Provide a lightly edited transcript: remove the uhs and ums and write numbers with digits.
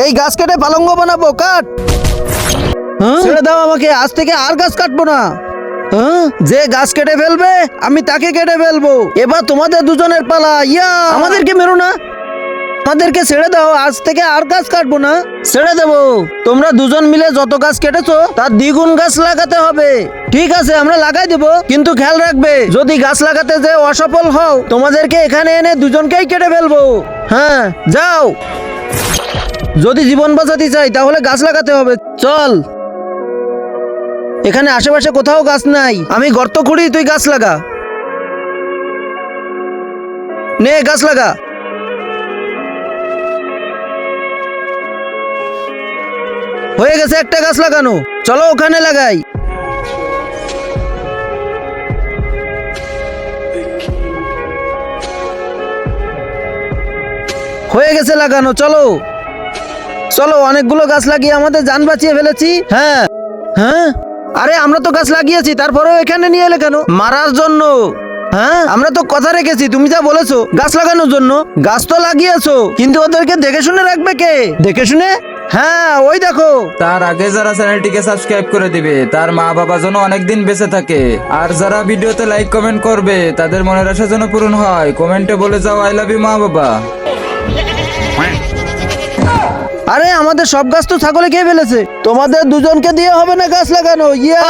এই গাছ কেটে পালঙ্গ বানাবো, কাট। ছেড়ে দাও আমাকে, আজ থেকে আর গাছ কাটবো না। যে গাছ কেটে ফেলবে আমি তাকে কেটে ফেলবো। এবার তোমাদের দুজনের পালা। ইয়া, আমাদেরকে মেরো না, আমাদেরকে ছেড়ে দাও, আজ থেকে আর গাছ কাটবো না। ছেড়ে দেবো। তোমরা দুজন মিলে যত গাছ কেটেছো তার দ্বিগুণ গাছ লাগাতে হবে। ঠিক আছে, আমরা লাগাই দেবো, কিন্তু খেয়াল রাখবে যদি গাছ লাগাতে যে অসফল হও তোমাদেরকে এখানে এনে দুজনকেই কেটে ফেলবো। হ্যাঁ, যাও। যদি জীবন বাঁচাতে চাই তাহলে গাছ লাগাতে হবে। চল। এখানে আশেপাশে কোথাও গাছ নাই, আমি গর্ত খুঁড়ি, তুই গাছ লাগা। নে, গাছ লাগা। হয়ে গেছে একটা গাছ লাগানো, চলো ওখানে লাগাই। হয়ে গেছে লাগানো, চলো চলো। অনেকগুলো গাছ লাগিয়ে আমাদের জান বাঁচিয়ে ফেলেছি। হ্যাঁ হ্যাঁ, আরে আমরা তো গাছ লাগিয়েছি, তারপরেও এখানে নিয়ে এলে কেন? মারার জন্য। হ্যাঁ, আমরা তো কথা রেখেছি, তুমি যা বলেছো গাছ লাগানোর জন্য। গাছ তো লাগিয়েছো, কিন্তু ওদেরকে দেখে শুনে রাখবে কে? দেখে শুনে? হ্যাঁ, ওই দেখো। তার আগে যারা চ্যানেলটিকে সাবস্ক্রাইব করে দিবে তার মা বাবা যেন অনেকদিন বেঁচে থাকে, আর যারা ভিডিওতে লাইক কমেন্ট করবে তাদের মনের আশা যেন পূরণ হয়। কমেন্টে বলে যাও আই লাভ ইউ মা বাবা। আরে আমাদের সব গাছ তো ছাগলে খেয়ে ফেলেছে, তোমাদের দুজনকে দিয়ে হবে না গাছ লাগানো। ইয়া।